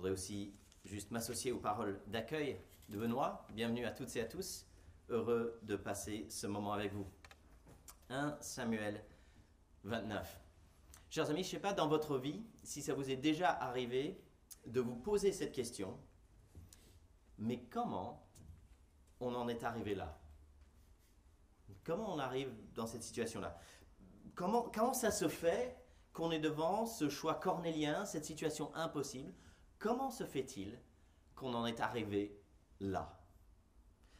voudrais aussi juste m'associer aux paroles d'accueil de Benoît. Bienvenue à toutes et à tous. Heureux de passer ce moment avec vous. 1 Samuel 29. Chers amis, je ne sais pas dans votre vie si ça vous est déjà arrivé de vous poser cette question, mais comment on en est arrivé là? Comment on arrive dans cette situation-là? Comment ça se fait qu'on est devant ce choix cornélien, cette situation impossible? Comment se fait-il qu'on en est arrivé là?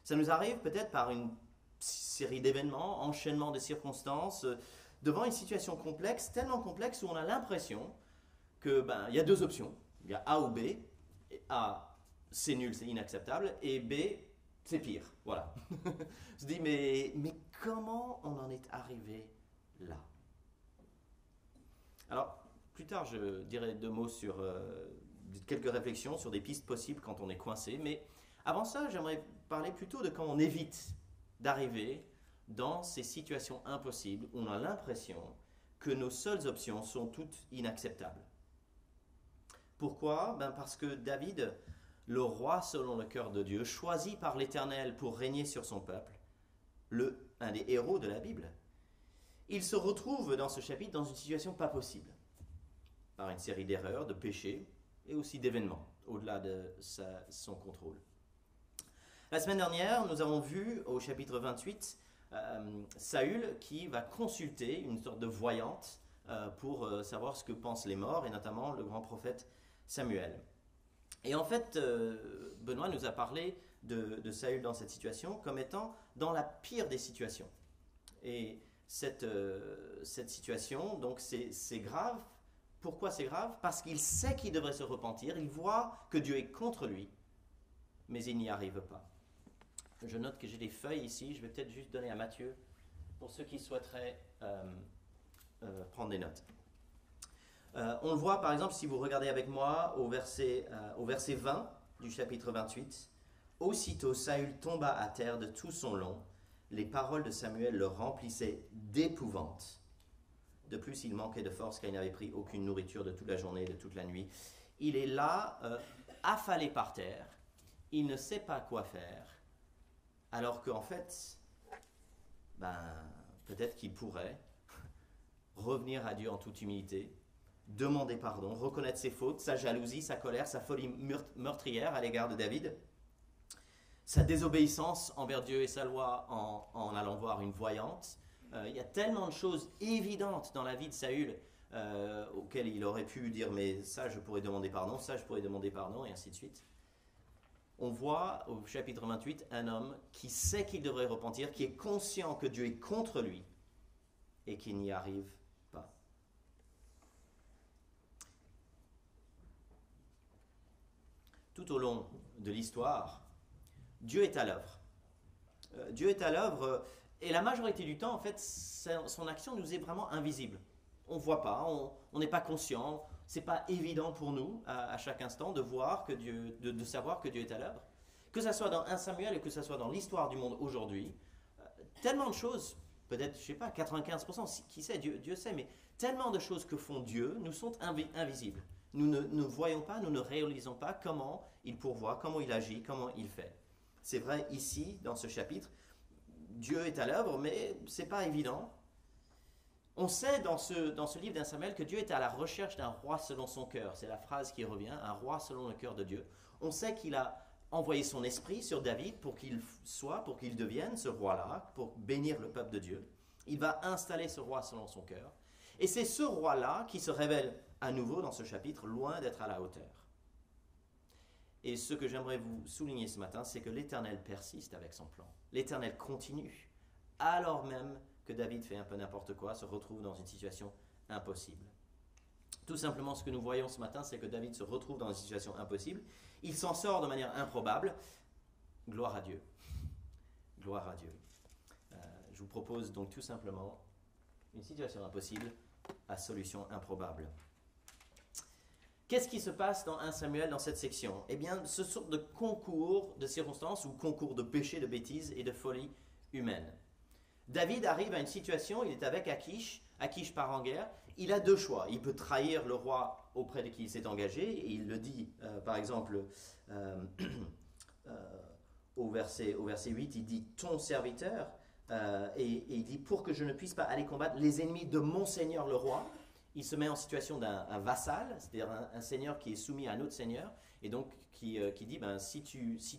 Ça nous arrive peut-être par une série d'événements, enchaînement de circonstances, devant une situation complexe, tellement complexe où on a l'impression que il y a deux options. Il y a A ou B. Et A, c'est nul, c'est inacceptable. Et B, c'est pire. Voilà. On se dit, mais comment on en est arrivé là? Alors, plus tard, je dirai deux mots sur quelques réflexions sur des pistes possibles quand on est coincé. Mais avant ça, j'aimerais parler plutôt de quand on évite d'arriver dans ces situations impossibles où on a l'impression que nos seules options sont toutes inacceptables. Pourquoi? Parce que David, le roi selon le cœur de Dieu, choisi par l'Éternel pour régner sur son peuple, un des héros de la Bible, il se retrouve dans ce chapitre dans une situation pas possible, par une série d'erreurs, de péchés et aussi d'événements, au-delà de son contrôle. La semaine dernière, nous avons vu au chapitre 28, Saül qui va consulter une sorte de voyante pour savoir ce que pensent les morts, et notamment le grand prophète Samuel. Et en fait, Benoît nous a parlé de Saül dans cette situation comme étant dans la pire des situations. Et cette situation, donc c'est grave. Pourquoi c'est grave? Parce qu'il sait qu'il devrait se repentir, il voit que Dieu est contre lui, mais il n'y arrive pas. Je note que j'ai des feuilles ici, je vais peut-être juste donner à Mathieu pour ceux qui souhaiteraient prendre des notes. On le voit par exemple si vous regardez avec moi au verset 20 du chapitre 28. Aussitôt Saül tomba à terre de tout son long, les paroles de Samuel le remplissaient d'épouvante. De plus, il manquait de force car il n'avait pris aucune nourriture de toute la journée et de toute la nuit. Il est là, affalé par terre, il ne sait pas quoi faire. Alors qu'en fait, peut-être qu'il pourrait revenir à Dieu en toute humilité, demander pardon, reconnaître ses fautes, sa jalousie, sa colère, sa folie meurtrière à l'égard de David, sa désobéissance envers Dieu et sa loi en allant voir une voyante. Il y a tellement de choses évidentes dans la vie de Saül auxquelles il aurait pu dire « mais ça je pourrais demander pardon, ça je pourrais demander pardon » et ainsi de suite. On voit au chapitre 28 un homme qui sait qu'il devrait repentir, qui est conscient que Dieu est contre lui et qui n'y arrive pas. Tout au long de l'histoire, Dieu est à l'œuvre. Dieu est à l'œuvre et la majorité du temps, en fait, son action nous est vraiment invisible. On ne voit pas, on n'est pas conscient. C'est pas évident pour nous à chaque instant de voir que Dieu, de savoir que Dieu est à l'œuvre. Que ce soit dans 1 Samuel et que ce soit dans l'histoire du monde aujourd'hui, tellement de choses, peut-être, je sais pas, 95%, qui sait, Dieu sait, mais tellement de choses que font Dieu nous sont invisibles. Nous ne voyons pas, nous ne réalisons pas comment il pourvoit, comment il agit, comment il fait. C'est vrai ici, dans ce chapitre, Dieu est à l'œuvre, mais c'est pas évident. On sait dans ce livre d'un Samuel que Dieu était à la recherche d'un roi selon son cœur. C'est la phrase qui revient, un roi selon le cœur de Dieu. On sait qu'il a envoyé son esprit sur David pour qu'il devienne ce roi-là, pour bénir le peuple de Dieu. Il va installer ce roi selon son cœur. Et c'est ce roi-là qui se révèle à nouveau dans ce chapitre, loin d'être à la hauteur. Et ce que j'aimerais vous souligner ce matin, c'est que l'Éternel persiste avec son plan. L'Éternel continue, alors même que David fait un peu n'importe quoi, se retrouve dans une situation impossible. Tout simplement, ce que nous voyons ce matin, c'est que David se retrouve dans une situation impossible. Il s'en sort de manière improbable. Gloire à Dieu. Gloire à Dieu. Je vous propose donc tout simplement une situation impossible à solution improbable. Qu'est-ce qui se passe dans 1 Samuel dans cette section? Eh bien, ce sorte de concours de circonstances ou concours de péché, de bêtises et de folie humaine. David arrive à une situation, il est avec Akish, Akish part en guerre, il a deux choix. Il peut trahir le roi auprès de qui il s'est engagé, et il le dit, par exemple, au verset 8, il dit « ton serviteur et il dit « pour que je ne puisse pas aller combattre les ennemis de mon seigneur le roi ». Il se met en situation d'un vassal, c'est-à-dire un seigneur qui est soumis à un autre seigneur, et donc qui dit ben, si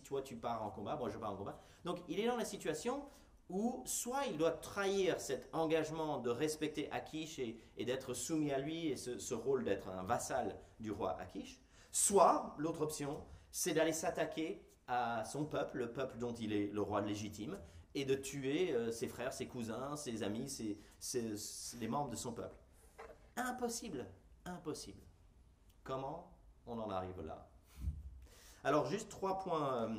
toi tu pars en combat, moi je pars en combat. Donc il est dans la situation où soit il doit trahir cet engagement de respecter Akish et d'être soumis à lui et ce rôle d'être un vassal du roi Akish, soit l'autre option c'est d'aller s'attaquer à son peuple, le peuple dont il est le roi légitime, et de tuer ses frères, ses cousins, ses amis, les membres de son peuple. Impossible, impossible. Comment on en arrive là? Alors juste 3 points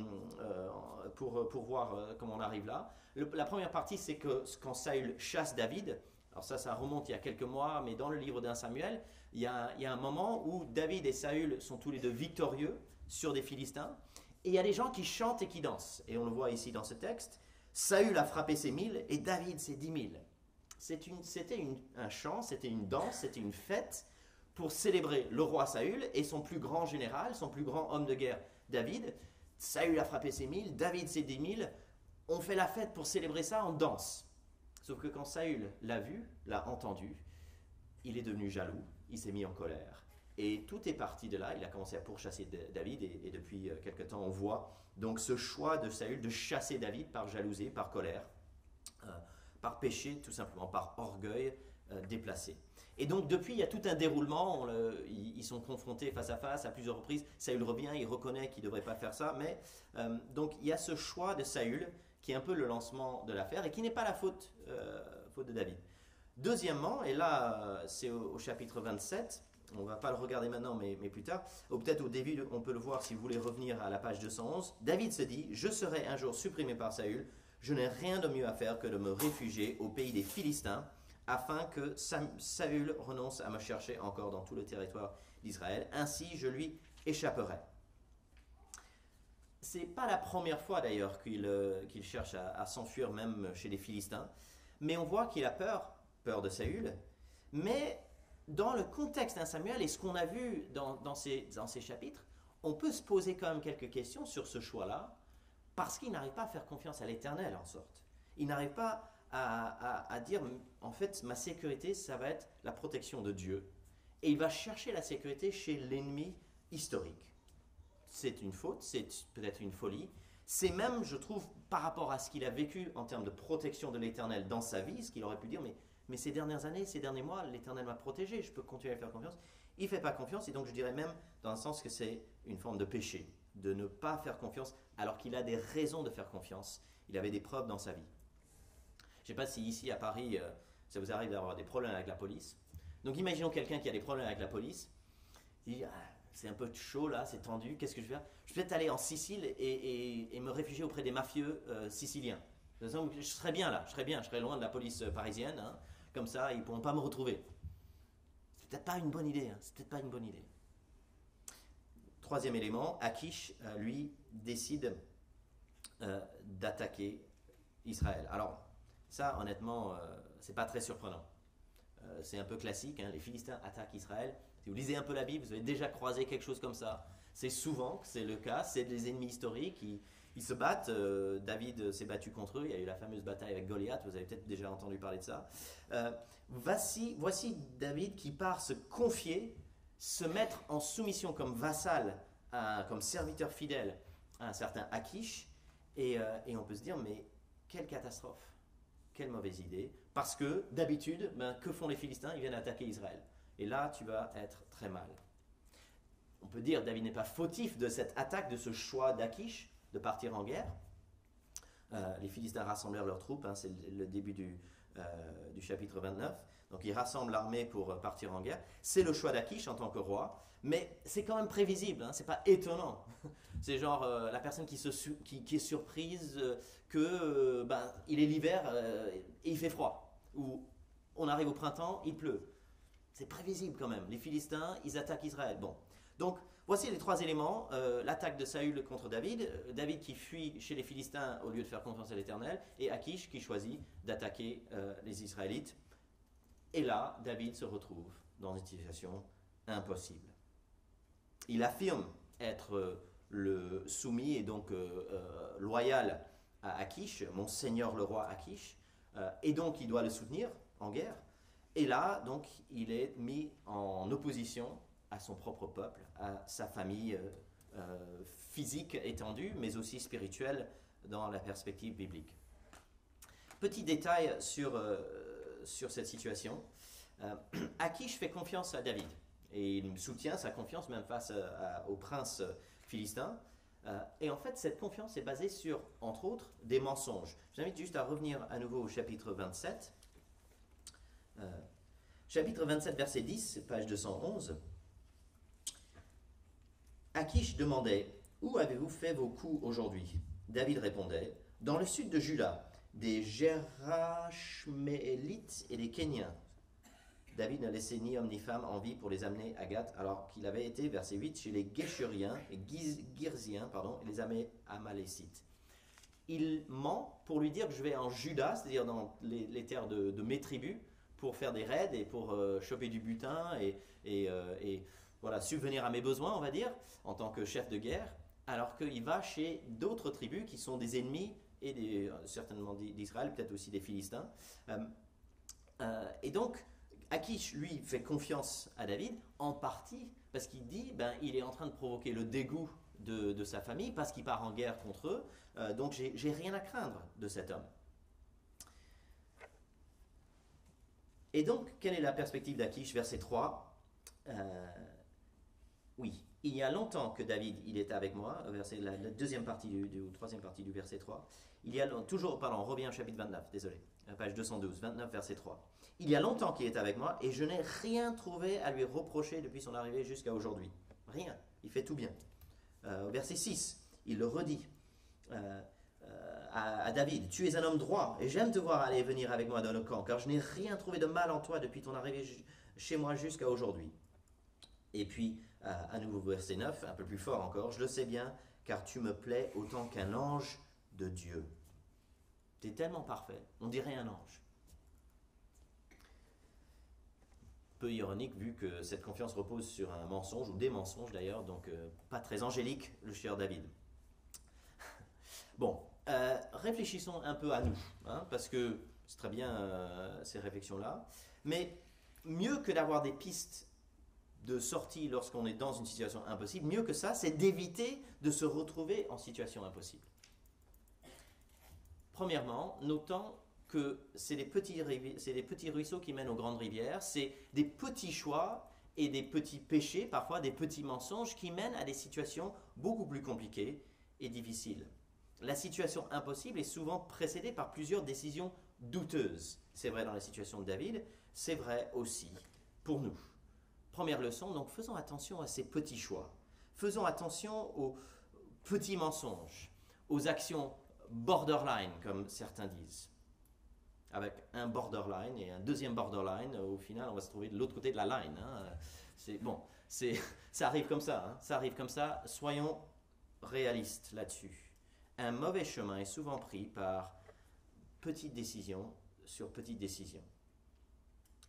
pour voir comment on arrive là. La première partie, c'est que quand Saül chasse David, alors ça remonte il y a quelques mois, mais dans le livre d'un Samuel, il y a un moment où David et Saül sont tous les deux victorieux sur des Philistins, et il y a des gens qui chantent et qui dansent. Et on le voit ici dans ce texte, Saül a frappé ses 1000 et David ses 10 000. C'était un chant, c'était une danse, c'était une fête pour célébrer le roi Saül et son plus grand général, son plus grand homme de guerre, David. Saül a frappé ses 1000, David ses 10 000. On fait la fête pour célébrer ça en danse. Sauf que quand Saül l'a vu, l'a entendu, il est devenu jaloux, il s'est mis en colère. Et tout est parti de là, il a commencé à pourchasser David et depuis quelque temps on voit donc ce choix de Saül de chasser David par jalousie, par colère. Par péché, tout simplement, par orgueil déplacé. Et donc, depuis, il y a tout un déroulement. Ils sont confrontés face à plusieurs reprises. Saül revient, il reconnaît qu'il ne devrait pas faire ça. Mais donc, il y a ce choix de Saül qui est un peu le lancement de l'affaire et qui n'est pas la faute de David. Deuxièmement, et là, c'est au chapitre 27. On ne va pas le regarder maintenant, mais plus tard. Ou peut-être au début, on peut le voir si vous voulez revenir à la page 211. David se dit « Je serai un jour supprimé par Saül. Je n'ai rien de mieux à faire que de me réfugier au pays des Philistins, afin que Saül renonce à me chercher encore dans tout le territoire d'Israël. Ainsi, je lui échapperai. » Ce n'est pas la première fois d'ailleurs qu'il cherche à s'enfuir même chez les Philistins, mais on voit qu'il a peur de Saül, mais dans le contexte d'un Samuel et ce qu'on a vu dans ces chapitres, on peut se poser quand même quelques questions sur ce choix-là, parce qu'il n'arrive pas à faire confiance à l'Éternel, en sorte. Il n'arrive pas à dire, en fait, ma sécurité, ça va être la protection de Dieu. Et il va chercher la sécurité chez l'ennemi historique. C'est une faute, c'est peut-être une folie. C'est même, je trouve, par rapport à ce qu'il a vécu en termes de protection de l'Éternel dans sa vie, ce qu'il aurait pu dire, mais ces dernières années, ces derniers mois, l'Éternel m'a protégé, je peux continuer à faire confiance. Il ne fait pas confiance, et donc je dirais même, dans un sens, que c'est une forme de péché, de ne pas faire confiance, alors qu'il a des raisons de faire confiance. Il avait des preuves dans sa vie. Je ne sais pas si ici à Paris, ça vous arrive d'avoir des problèmes avec la police. Donc imaginons quelqu'un qui a des problèmes avec la police. Il dit, c'est un peu chaud là, c'est tendu, qu'est-ce que je vais faire? Je vais peut-être aller en Sicile et me réfugier auprès des mafieux siciliens. De toute façon, je serais bien là, je serais loin de la police parisienne. Hein. Comme ça, ils ne pourront pas me retrouver. C'est peut-être pas une bonne idée. C'est peut-être pas une bonne idée. Troisième élément, Akish, lui, décide d'attaquer Israël. Alors, ça, honnêtement, c'est pas très surprenant. C'est un peu classique, hein, les Philistins attaquent Israël. Si vous lisez un peu la Bible, vous avez déjà croisé quelque chose comme ça. C'est souvent que c'est le cas, c'est des ennemis historiques, ils se battent. David s'est battu contre eux, il y a eu la fameuse bataille avec Goliath, vous avez peut-être déjà entendu parler de ça. Voici David qui part se confier, se mettre en soumission comme vassal, comme serviteur fidèle à un certain Akish, et on peut se dire, mais quelle catastrophe, quelle mauvaise idée, parce que d'habitude, que font les Philistins? Ils viennent attaquer Israël, et là tu vas être très mal. On peut dire, David n'est pas fautif de cette attaque, de ce choix d'Akish, de partir en guerre. Les Philistins rassemblèrent leurs troupes, hein, c'est le début du chapitre 29, donc ils rassemblent l'armée pour partir en guerre. C'est le choix d'Akish en tant que roi, mais c'est quand même prévisible, hein, c'est pas étonnant. C'est genre la personne qui est surprise que il est l'hiver et il fait froid, ou on arrive au printemps, il pleut. C'est prévisible quand même. Les Philistins, ils attaquent Israël. Bon, Donc, voici les trois éléments. L'attaque de Saül contre David, David qui fuit chez les Philistins au lieu de faire confiance à l'Éternel, et Akish qui choisit d'attaquer les Israélites. Et là, David se retrouve dans une situation impossible. Il affirme être le soumis et donc loyal à Akish, mon seigneur le roi Akish, et donc il doit le soutenir en guerre. Et là, donc, il est mis en opposition à son propre peuple, à sa famille physique étendue, mais aussi spirituelle dans la perspective biblique. Petit détail sur cette situation. Akish fait confiance à David et il soutient sa confiance même face au prince philistin. Et en fait, cette confiance est basée sur, entre autres, des mensonges. Je vous invite juste à revenir à nouveau au chapitre 27. Chapitre 27, verset 10, page 211. Akish demandait, « Où avez-vous fait vos coups aujourd'hui » David répondait, « Dans le sud de Juda, des Gérachméélites et des Kéniens. » David n'a laissé ni homme ni femme en vie pour les amener à Gath, alors qu'il avait été, verset 8, chez les Géshuriens et Girziens, et les Amalécites. Il ment pour lui dire que je vais en Juda, c'est-à-dire dans les terres de mes tribus, pour faire des raids et pour choper du butin et voilà, subvenir à mes besoins, on va dire, en tant que chef de guerre, alors qu'il va chez d'autres tribus qui sont des ennemis, et certainement d'Israël, peut-être aussi des Philistins. Et donc, Akish, lui, fait confiance à David, en partie parce qu'il dit il est en train de provoquer le dégoût de sa famille, parce qu'il part en guerre contre eux, donc j'ai rien à craindre de cet homme. Et donc, quelle est la perspective d'Akish, verset 3 Oui, il y a longtemps que David, il était avec moi, la deuxième partie ou troisième partie du verset 3. On revient au chapitre 29, désolé, page 212, 29, verset 3. Il y a longtemps qu'il est avec moi et je n'ai rien trouvé à lui reprocher depuis son arrivée jusqu'à aujourd'hui. Rien, il fait tout bien. Verset 6, il le redit à David, « Tu es un homme droit et j'aime te voir aller et venir avec moi dans le camp, car je n'ai rien trouvé de mal en toi depuis ton arrivée chez moi jusqu'à aujourd'hui. » Et puis, à nouveau verset 9, un peu plus fort encore, « Je le sais bien, car tu me plais autant qu'un ange de Dieu. » Tu es tellement parfait, on dirait un ange. Peu ironique vu que cette confiance repose sur un mensonge, ou des mensonges d'ailleurs, donc pas très angélique, le cher David. Bon, réfléchissons un peu à nous, parce que c'est très bien ces réflexions-là, mais mieux que d'avoir des pistes de sortie lorsqu'on est dans une situation impossible, mieux que ça, c'est d'éviter de se retrouver en situation impossible. Premièrement, notons que c'est des petits ruisseaux qui mènent aux grandes rivières, c'est des petits choix et des petits péchés, parfois des petits mensonges, qui mènent à des situations beaucoup plus compliquées et difficiles. La situation impossible est souvent précédée par plusieurs décisions douteuses. C'est vrai dans la situation de David, c'est vrai aussi pour nous. Première leçon, donc faisons attention à ces petits choix. Faisons attention aux petits mensonges, aux actions borderline, comme certains disent. Avec un borderline et un deuxième borderline, au final, on va se trouver de l'autre côté de la line. Ça arrive comme ça. Ça arrive comme ça. Soyons réalistes là-dessus. Un mauvais chemin est souvent pris par petites décisions sur petites décisions.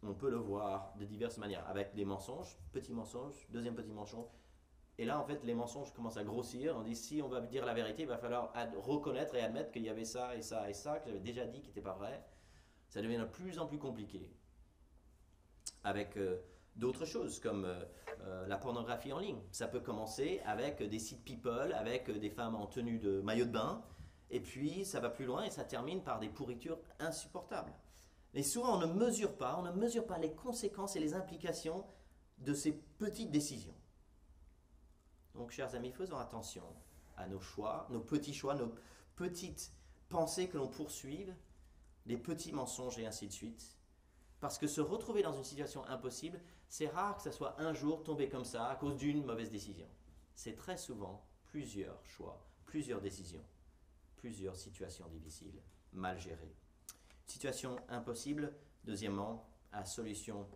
On peut le voir de diverses manières, avec des mensonges, petits mensonges, deuxième petit mensonge. Et là, en fait, les mensonges commencent à grossir. On dit, si on va dire la vérité, il va falloir reconnaître et admettre qu'il y avait ça et ça et ça, que j'avais déjà dit qui n'était pas vrai. Ça devient de plus en plus compliqué. Avec d'autres choses, comme la pornographie en ligne. Ça peut commencer avec des sites people, avec des femmes en tenue de maillot de bain, et puis ça va plus loin et ça termine par des pourritures insupportables. Et souvent, on ne mesure pas les conséquences et les implications de ces petites décisions. Donc, chers amis, faisons attention à nos choix, nos petites pensées que l'on poursuive, les petits mensonges et ainsi de suite. Parce que se retrouver dans une situation impossible, c'est rare que ça soit un jour tombé comme ça à cause d'une mauvaise décision. C'est très souvent plusieurs choix, plusieurs décisions, plusieurs situations difficiles, mal gérées. Situation impossible, deuxièmement, à solution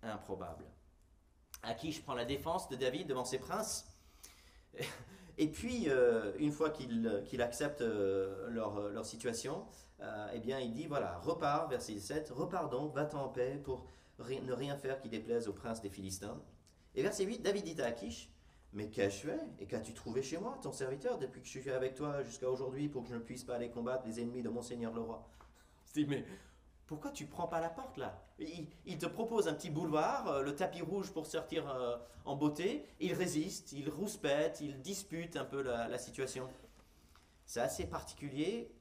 improbable. Achish prend la défense de David devant ses princes. Et puis, une fois qu'il accepte leur situation, eh bien, il dit, voilà, repars, verset 17, repars donc, va-t'en en paix pour ne rien faire qui déplaise au prince des Philistins. Et verset 8, David dit à Achish, mais qu'ai-je fait et qu'as-tu trouvé chez moi, ton serviteur, depuis que je suis avec toi jusqu'à aujourd'hui pour que je ne puisse pas aller combattre les ennemis de mon seigneur le roi? Je dis, mais pourquoi tu prends pas la porte là? Il te propose un petit boulevard, le tapis rouge pour sortir en beauté. Il résiste, il rouspète, il dispute un peu la situation. C'est assez particulier,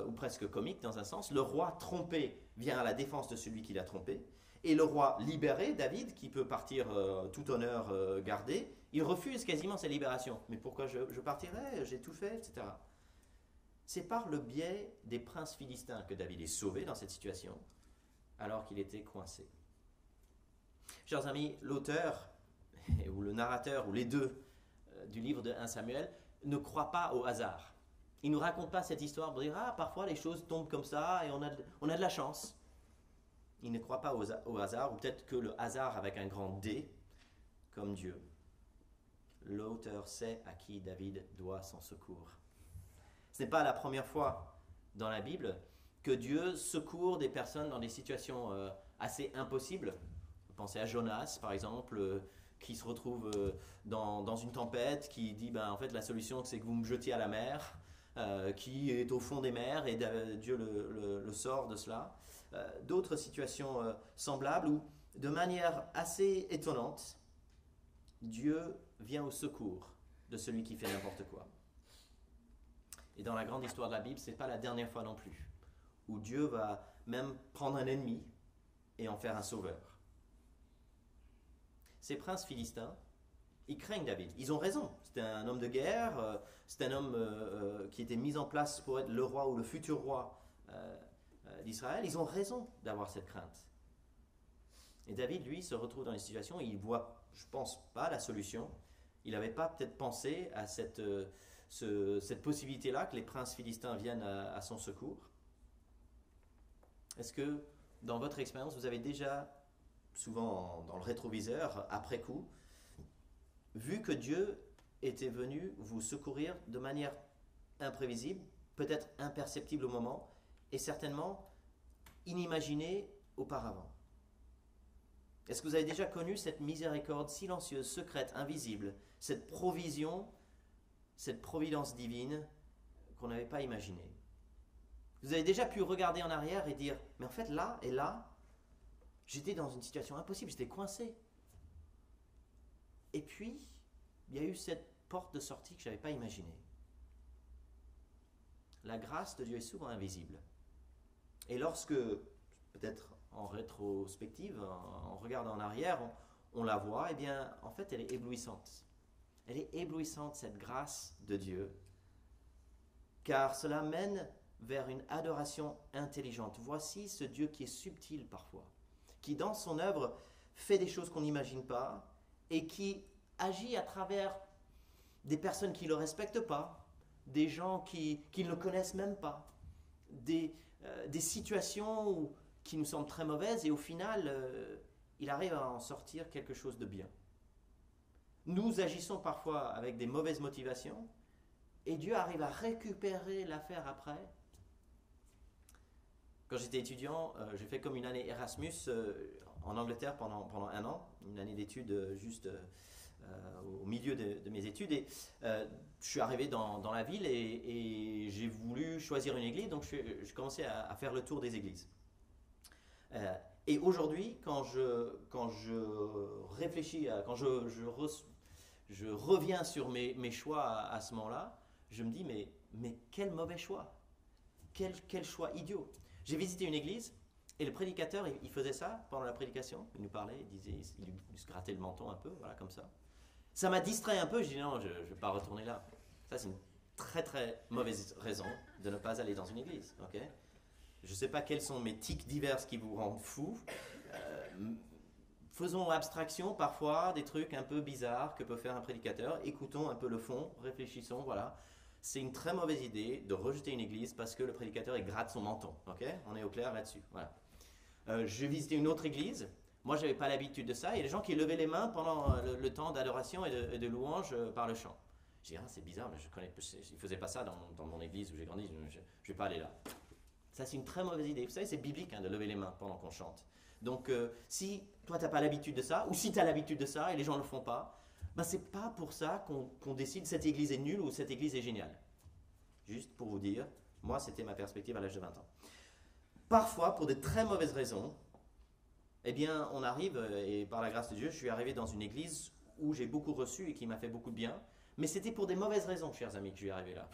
ou presque comique dans un sens. Le roi trompé vient à la défense de celui qui l'a trompé. Et le roi libéré, David, qui peut partir tout honneur gardé, il refuse quasiment sa libération. Mais pourquoi je partirais? J'ai tout fait, etc. C'est par le biais des princes philistins que David est sauvé dans cette situation, alors qu'il était coincé. Chers amis, l'auteur, ou le narrateur, ou les deux, du livre de 1 Samuel, ne croit pas au hasard. Il ne nous raconte pas cette histoire pour dire « Ah, parfois les choses tombent comme ça et on a de la chance ». Il ne croit pas au hasard, ou peut-être que le hasard avec un grand D, comme Dieu. L'auteur sait à qui David doit son secours. Ce n'est pas la première fois dans la Bible que Dieu secourt des personnes dans des situations assez impossibles. Pensez à Jonas, par exemple, qui se retrouve dans une tempête, qui dit en fait la solution c'est que vous me jetiez à la mer, qui est au fond des mers et Dieu le sort de cela. D'autres situations semblables où, de manière assez étonnante, Dieu vient au secours de celui qui fait n'importe quoi. Et dans la grande histoire de la Bible, ce n'est pas la dernière fois non plus, où Dieu va même prendre un ennemi et en faire un sauveur. Ces princes philistins, ils craignent David. Ils ont raison. C'était un homme de guerre, c'était un homme qui était mis en place pour être le roi ou le futur roi d'Israël. Ils ont raison d'avoir cette crainte. Et David, lui, se retrouve dans une situation où il voit, je ne pense pas, la solution. Il n'avait pas peut-être pensé à cette possibilité-là, que les princes philistins viennent à son secours. Est-ce que, dans votre expérience, vous avez déjà, souvent dans le rétroviseur, après coup, vu que Dieu était venu vous secourir de manière imprévisible, peut-être imperceptible au moment, et certainement inimaginée auparavant? Est-ce que vous avez déjà connu cette miséricorde silencieuse, secrète, invisible, cette provision, cette providence divine qu'on n'avait pas imaginée? Vous avez déjà pu regarder en arrière et dire, mais en fait là et là, j'étais dans une situation impossible, j'étais coincé. Et puis, il y a eu cette porte de sortie que je n'avais pas imaginée. La grâce de Dieu est souvent invisible. Et lorsque, peut-être en rétrospective, en regardant en arrière, on la voit, eh bien, en fait, elle est éblouissante. Elle est éblouissante, cette grâce de Dieu, car cela mène vers une adoration intelligente. Voici ce Dieu qui est subtil parfois, qui dans son œuvre fait des choses qu'on n'imagine pas et qui agit à travers des personnes qui ne le respectent pas, des gens qui ne le connaissent même pas, des situations qui nous semblent très mauvaises et au final, il arrive à en sortir quelque chose de bien. Nous agissons parfois avec des mauvaises motivations et Dieu arrive à récupérer l'affaire après. Quand j'étais étudiant, j'ai fait comme une année Erasmus en Angleterre pendant 1 an, une année d'études juste au milieu de mes études. Et je suis arrivé dans la ville et j'ai voulu choisir une église, donc je commençais à faire le tour des églises. Et aujourd'hui, quand je réfléchis, quand je reviens sur mes choix à ce moment-là, je me dis, mais quel mauvais choix! Quel choix idiot! J'ai visité une église et le prédicateur, il faisait ça pendant la prédication. Il nous parlait, il se grattait le menton un peu, voilà, comme ça. Ça m'a distrait un peu, je dis non, je ne vais pas retourner là. Ça, c'est une très très mauvaise raison de ne pas aller dans une église. Okay? Je ne sais pas quels sont mes tics diverses qui vous rendent fou. Faisons abstraction parfois des trucs un peu bizarres que peut faire un prédicateur. Écoutons un peu le fond, réfléchissons, voilà. C'est une très mauvaise idée de rejeter une église parce que le prédicateur il gratte son menton. Okay? On est au clair là-dessus. Voilà. J'ai visité une autre église. Moi, je n'avais pas l'habitude de ça. Il y a des gens qui levaient les mains pendant le temps d'adoration et de louange par le chant. Je dis, ah, c'est bizarre, mais ils ne faisaient pas ça dans mon église où j'ai grandi, je ne vais pas aller là. Ça, c'est une très mauvaise idée. Vous savez, c'est biblique de lever les mains pendant qu'on chante. Donc, si toi, tu n'as pas l'habitude de ça, ou si tu as l'habitude de ça et les gens ne le font pas, ben, ce n'est pas pour ça qu'on décide cette église est nulle ou cette église est géniale. Juste pour vous dire, moi, c'était ma perspective à l'âge de 20 ans. Parfois, pour de très mauvaises raisons, eh bien, on arrive, et par la grâce de Dieu, je suis arrivé dans une église où j'ai beaucoup reçu et qui m'a fait beaucoup de bien, mais c'était pour des mauvaises raisons, chers amis, que je suis arrivé là.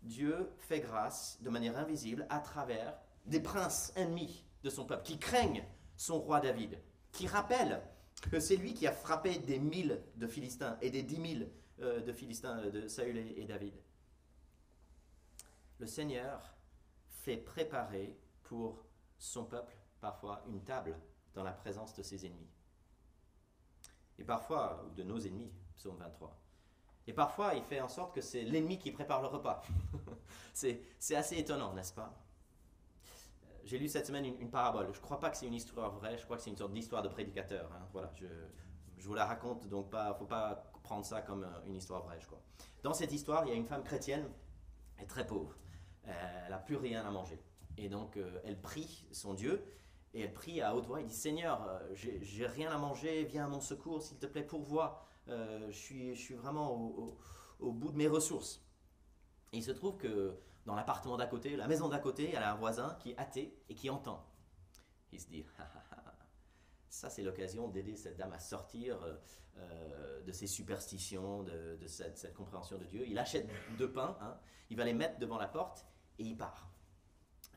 Dieu fait grâce de manière invisible à travers des princes ennemis de son peuple, qui craignent son roi David, qui rappellent que c'est lui qui a frappé des 1000 de Philistins et des 10 000 de Philistins de Saül et David. Le Seigneur fait préparer pour son peuple parfois une table dans la présence de ses ennemis. Et parfois, ou de nos ennemis, psaume 23. Et parfois, il fait en sorte que c'est l'ennemi qui prépare le repas. C'est assez étonnant, n'est-ce pas? J'ai lu cette semaine une parabole. Je ne crois pas que c'est une histoire vraie, je crois que c'est une sorte d'histoire de prédicateur. Voilà, je vous la raconte, donc il ne faut pas prendre ça comme une histoire vraie, je crois. Dans cette histoire, il y a une femme chrétienne, elle est très pauvre. Elle n'a plus rien à manger. Et donc, elle prie son Dieu, et elle prie à haute voix. Elle dit, Seigneur, j'ai rien à manger, viens à mon secours, s'il te plaît, pourvois. Je suis vraiment au bout de mes ressources. Et il se trouve que dans l'appartement d'à côté, la maison d'à côté, elle a un voisin qui est athée et qui entend. Il se dit, ça c'est l'occasion d'aider cette dame à sortir de ses superstitions, de cette compréhension de Dieu. Il achète 2 pains, il va les mettre devant la porte et il part.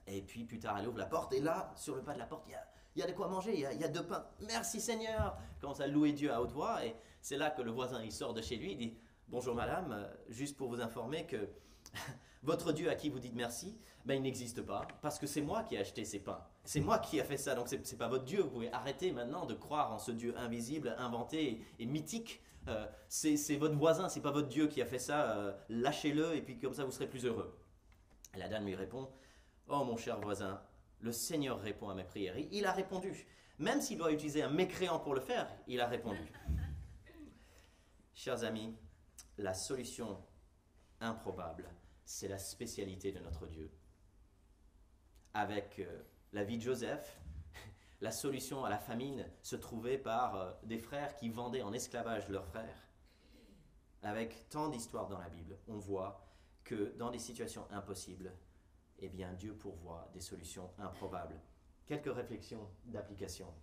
Et puis plus tard, elle ouvre la porte et là, sur le pas de la porte, il y a de quoi manger, il y a 2 pains. Merci Seigneur! Il commence à louer Dieu à haute voix et c'est là que le voisin il sort de chez lui, il dit, bonjour madame, juste pour vous informer que votre Dieu à qui vous dites merci, ben, il n'existe pas, parce que c'est moi qui ai acheté ces pains. C'est moi qui ai fait ça, donc c'est pas votre Dieu. Vous pouvez arrêter maintenant de croire en ce Dieu invisible, inventé et mythique. C'est votre voisin, c'est pas votre Dieu qui a fait ça. Lâchez-le et puis comme ça vous serez plus heureux. Et la dame lui répond, oh mon cher voisin, le Seigneur répond à mes prières. Il a répondu. Même s'il doit utiliser un mécréant pour le faire, il a répondu. Chers amis, la solution improbable, c'est la spécialité de notre Dieu. Avec la vie de Joseph, la solution à la famine se trouvait par des frères qui vendaient en esclavage leurs frères. Avec tant d'histoires dans la Bible, on voit que dans des situations impossibles, eh bien Dieu pourvoit des solutions improbables. Quelques réflexions d'application.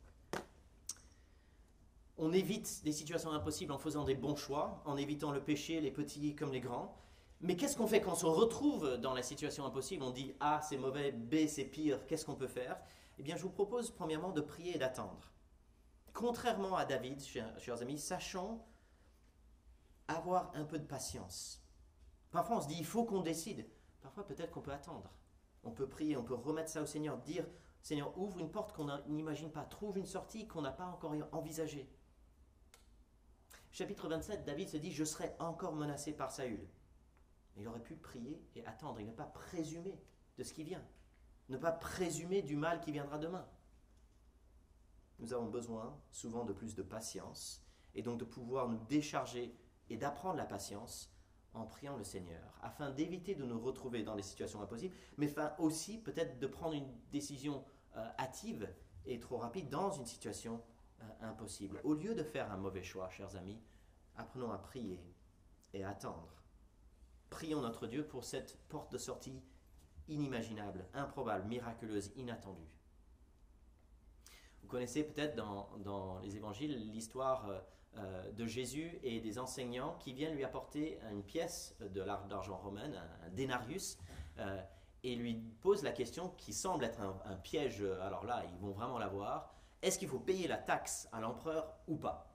On évite des situations impossibles en faisant des bons choix, en évitant le péché, les petits comme les grands. Mais qu'est-ce qu'on fait quand on se retrouve dans la situation impossible? On dit A, c'est mauvais, B, c'est pire, qu'est-ce qu'on peut faire? Eh bien, je vous propose premièrement de prier et d'attendre. Contrairement à David, chers amis, sachons avoir un peu de patience. Parfois, on se dit, il faut qu'on décide. Parfois, peut-être qu'on peut attendre. On peut prier, on peut remettre ça au Seigneur, dire, Seigneur, ouvre une porte qu'on n'imagine pas, trouve une sortie qu'on n'a pas encore envisagée. Chapitre 27, David se dit, je serai encore menacé par Saül. Il aurait pu prier et attendre, et ne pas présumer de ce qui vient, ne pas présumer du mal qui viendra demain. Nous avons besoin souvent de plus de patience, et donc de pouvoir nous décharger et d'apprendre la patience en priant le Seigneur, afin d'éviter de nous retrouver dans des situations impossibles, mais aussi peut-être de prendre une décision hâtive et trop rapide dans une situation impossible. Au lieu de faire un mauvais choix, chers amis, apprenons à prier et à attendre. Prions notre Dieu pour cette porte de sortie inimaginable, improbable, miraculeuse, inattendue. Vous connaissez peut-être dans les évangiles l'histoire de Jésus et des enseignants qui viennent lui apporter une pièce de d'argent romaine, un denarius, et lui posent la question qui semble être un piège. Alors là, ils vont vraiment la voir. Est-ce qu'il faut payer la taxe à l'empereur ou pas?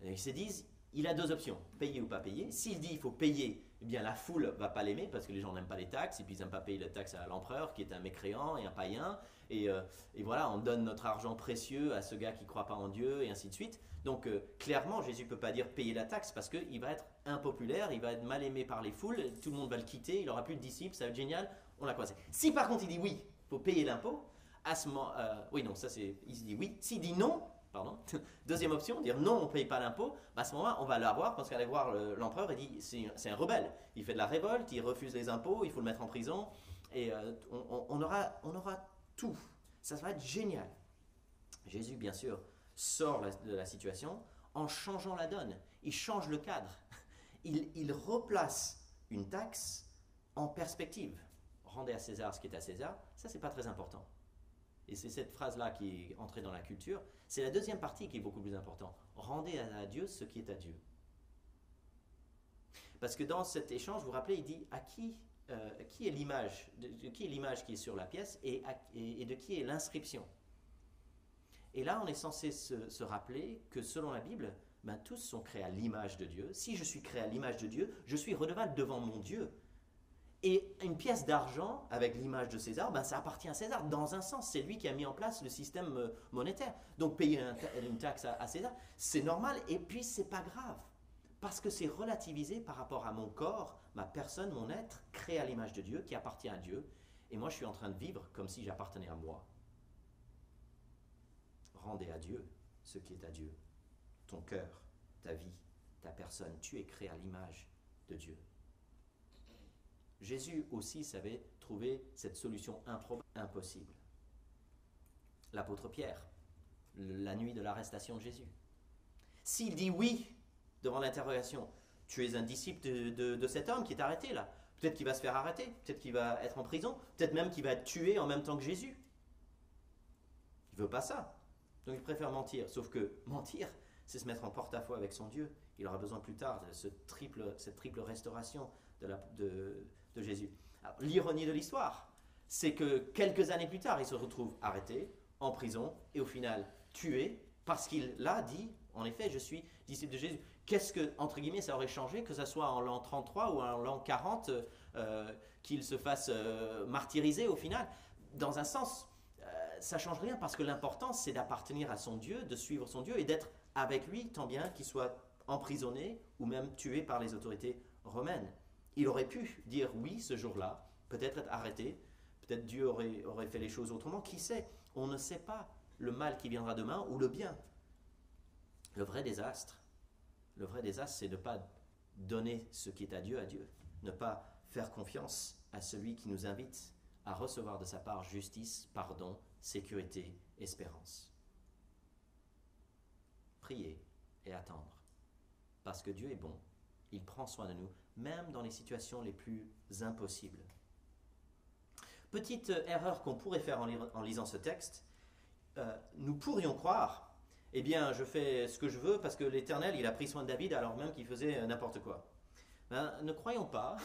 Et ils se disent, il a 2 options, payer ou pas payer. S'il dit il faut payer, eh bien la foule ne va pas l'aimer parce que les gens n'aiment pas les taxes et puis ils n'aiment pas payer la taxe à l'empereur qui est un mécréant et un païen. Et voilà, on donne notre argent précieux à ce gars qui ne croit pas en Dieu et ainsi de suite. Donc clairement, Jésus ne peut pas dire payer la taxe parce qu'il va être impopulaire, il va être mal aimé par les foules, tout le monde va le quitter, il n'aura plus de disciples, ça va être génial, on l'a coincé. Si par contre il dit oui, il faut payer l'impôt, À ce moment, oui, non, ça c'est, il se dit oui. S'il dit non, pardon, deuxième option, dire non, on ne paye pas l'impôt, à ce moment-là, on va l'avoir parce qu'aller voir l'empereur, il dit c'est un rebelle. Il fait de la révolte, il refuse les impôts, il faut le mettre en prison, et on aura tout. Ça va être génial. Jésus, bien sûr, sort de la situation en changeant la donne. Il change le cadre. Il replace une taxe en perspective. Rendez à César ce qui est à César, ça c'est pas très important. Et c'est cette phrase-là qui est entrée dans la culture. C'est la deuxième partie qui est beaucoup plus importante. Rendez à Dieu ce qui est à Dieu. Parce que dans cet échange, vous vous rappelez, il dit à qui est l'image, de qui est l'image qui est sur la pièce et de qui est l'inscription. Et là, on est censé se rappeler que selon la Bible, ben, tous sont créés à l'image de Dieu. Si je suis créé à l'image de Dieu, je suis redevable devant mon Dieu. Et une pièce d'argent avec l'image de César, ben ça appartient à César. Dans un sens, c'est lui qui a mis en place le système monétaire. Donc payer une taxe à César, c'est normal et puis c'est pas grave. Parce que c'est relativisé par rapport à mon corps, ma personne, mon être, créé à l'image de Dieu, qui appartient à Dieu. Et moi, je suis en train de vivre comme si j'appartenais à moi. Rendez à Dieu ce qui est à Dieu. Ton cœur, ta vie, ta personne, tu es créé à l'image de Dieu. Jésus aussi savait trouver cette solution impossible. L'apôtre Pierre, la nuit de l'arrestation de Jésus. S'il dit oui devant l'interrogation, tu es un disciple de cet homme qui est arrêté là. Peut-être qu'il va se faire arrêter, peut-être qu'il va être en prison, peut-être même qu'il va être tué en même temps que Jésus. Il ne veut pas ça. Donc il préfère mentir. Sauf que mentir, c'est se mettre en porte-à-faux avec son Dieu. Il aura besoin plus tard de cette triple restauration de Jésus. L'ironie de l'histoire, c'est que quelques années plus tard, il se retrouve arrêté, en prison, et au final tué, parce qu'il l'a dit, en effet, je suis disciple de Jésus. Qu'est-ce que, entre guillemets, ça aurait changé, que ce soit en l'an 33 ou en l'an 40, qu'il se fasse martyriser au final? Dans un sens, ça ne change rien, parce que l'important, c'est d'appartenir à son Dieu, de suivre son Dieu, et d'être avec lui, tant bien qu'il soit emprisonné, ou même tué par les autorités romaines. Il aurait pu dire oui ce jour-là, peut-être être arrêté, peut-être Dieu aurait fait les choses autrement, qui sait? On ne sait pas le mal qui viendra demain ou le bien. Le vrai désastre, c'est de ne pas donner ce qui est à Dieu, ne pas faire confiance à celui qui nous invite à recevoir de sa part justice, pardon, sécurité, espérance. Prier et attendre, parce que Dieu est bon, il prend soin de nous, même dans les situations les plus impossibles. Petite erreur qu'on pourrait faire en lisant ce texte, nous pourrions croire, eh bien, je fais ce que je veux parce que l'Éternel, il a pris soin de David alors même qu'il faisait n'importe quoi. Ben, ne croyons pas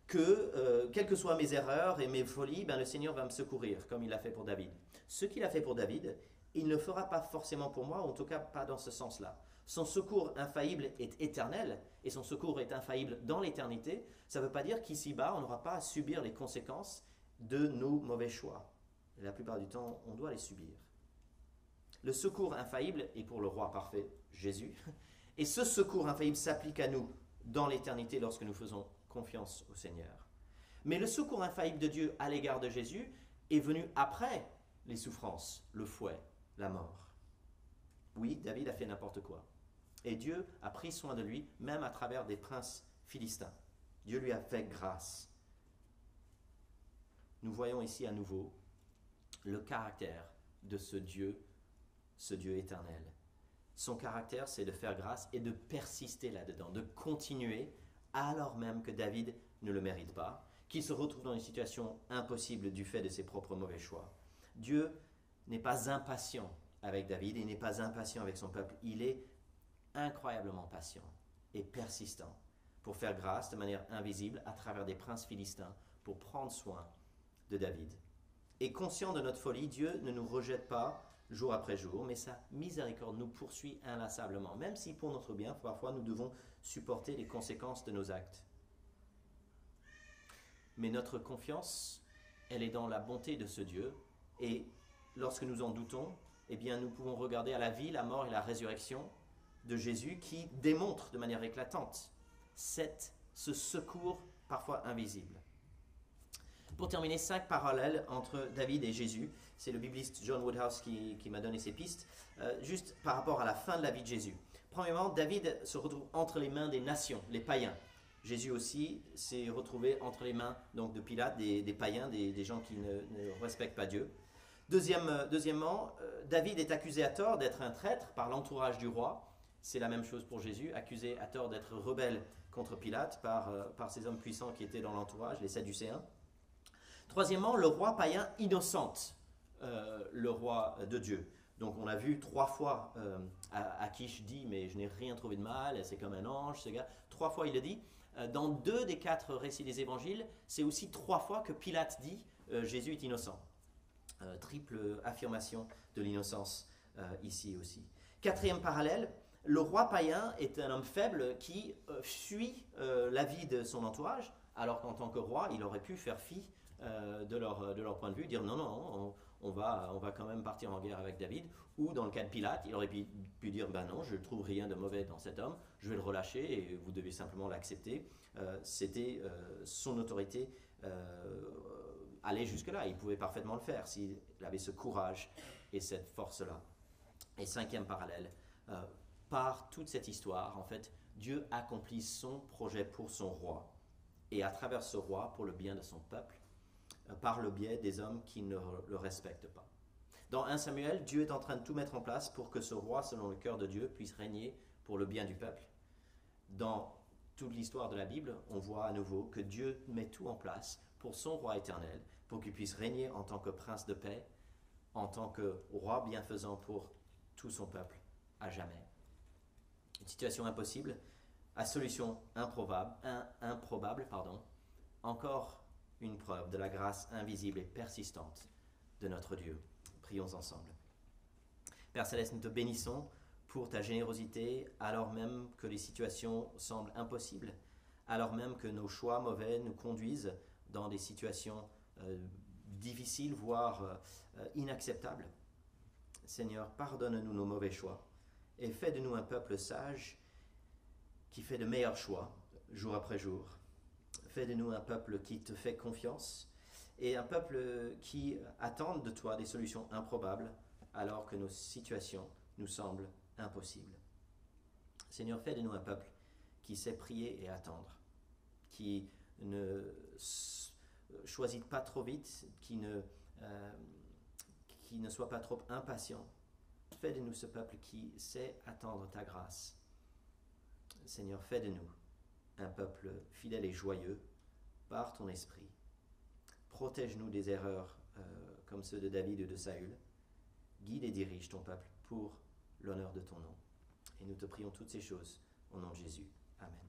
que, quelles que soient mes erreurs et mes folies, ben, le Seigneur va me secourir, comme il l'a fait pour David. Ce qu'il a fait pour David, il ne le fera pas forcément pour moi, ou en tout cas pas dans ce sens-là. Son secours infaillible est éternel, et son secours est infaillible dans l'éternité. Ça ne veut pas dire qu'ici-bas, on n'aura pas à subir les conséquences de nos mauvais choix. Et la plupart du temps, on doit les subir. Le secours infaillible est pour le roi parfait, Jésus. Et ce secours infaillible s'applique à nous dans l'éternité lorsque nous faisons confiance au Seigneur. Mais le secours infaillible de Dieu à l'égard de Jésus est venu après les souffrances, le fouet, la mort. Oui, David a fait n'importe quoi. Et Dieu a pris soin de lui, même à travers des princes philistins. Dieu lui a fait grâce. Nous voyons ici à nouveau le caractère de ce Dieu éternel. Son caractère, c'est de faire grâce et de persister là-dedans, de continuer, alors même que David ne le mérite pas, qu'il se retrouve dans une situation impossible du fait de ses propres mauvais choix. Dieu n'est pas impatient avec David, il n'est pas impatient avec son peuple, il est incroyablement patient et persistant pour faire grâce de manière invisible à travers des princes philistins pour prendre soin de David. Et conscient de notre folie, Dieu ne nous rejette pas jour après jour, mais sa miséricorde nous poursuit inlassablement, même si pour notre bien, parfois nous devons supporter les conséquences de nos actes. Mais notre confiance, elle est dans la bonté de ce Dieu, et lorsque nous en doutons, eh bien nous pouvons regarder à la vie, la mort et la résurrection de Jésus qui démontrent de manière éclatante ce secours parfois invisible. Pour terminer, 5 parallèles entre David et Jésus. C'est le bibliste John Woodhouse qui m'a donné ces pistes, juste par rapport à la fin de la vie de Jésus. Premièrement, David se retrouve entre les mains des nations, les païens. Jésus aussi s'est retrouvé entre les mains donc, de Pilate, des païens, des gens qui ne respectent pas Dieu. Deuxièmement, David est accusé à tort d'être un traître par l'entourage du roi. C'est la même chose pour Jésus, accusé à tort d'être rebelle contre Pilate par ces hommes puissants qui étaient dans l'entourage, les Sadducéens. Troisièmement, le roi païen innocente le roi de Dieu. Donc on a vu 3 fois Akish dit « mais je n'ai rien trouvé de mal, c'est comme un ange, ce gars ». 3 fois il le dit. Dans 2 des 4 récits des évangiles, c'est aussi 3 fois que Pilate dit Jésus est innocent. Triple affirmation de l'innocence ici aussi. 4e parallèle, le roi païen est un homme faible qui suit l'avis de son entourage, alors qu'en tant que roi, il aurait pu faire fi de leur point de vue, dire non, on va quand même partir en guerre avec David, ou dans le cas de Pilate, il aurait pu dire ben non, je ne trouve rien de mauvais dans cet homme, je vais le relâcher et vous devez simplement l'accepter. C'était son autorité aller jusque-là, il pouvait parfaitement le faire s'il avait ce courage et cette force-là. Et 5e parallèle, par toute cette histoire, en fait, Dieu accomplit son projet pour son roi, et à travers ce roi, pour le bien de son peuple, par le biais des hommes qui ne le respectent pas. Dans 1 Samuel, Dieu est en train de tout mettre en place pour que ce roi, selon le cœur de Dieu, puisse régner pour le bien du peuple. Dans toute l'histoire de la Bible, on voit à nouveau que Dieu met tout en place pour son roi éternel, pour qu'il puisse régner en tant que prince de paix, en tant que roi bienfaisant pour tout son peuple, à jamais. Une situation impossible, à solution improbable, encore une preuve de la grâce invisible et persistante de notre Dieu. Prions ensemble. Père Céleste, nous te bénissons pour ta générosité, alors même que les situations semblent impossibles, alors même que nos choix mauvais nous conduisent dans des situations difficiles, voire inacceptables. Seigneur, pardonne-nous nos mauvais choix et fais de nous un peuple sage qui fait de meilleurs choix jour après jour. Fais de nous un peuple qui te fait confiance et un peuple qui attend de toi des solutions improbables alors que nos situations nous semblent impossibles. Seigneur, fais de nous un peuple qui sait prier et attendre, qui ne choisit pas trop vite, qui ne soit pas trop impatient. Fais de nous ce peuple qui sait attendre ta grâce. Seigneur, fais de nous un peuple fidèle et joyeux par ton esprit. Protège-nous des erreurs comme ceux de David et de Saül. Guide et dirige ton peuple pour l'honneur de ton nom. Et nous te prions toutes ces choses au nom de Jésus. Amen.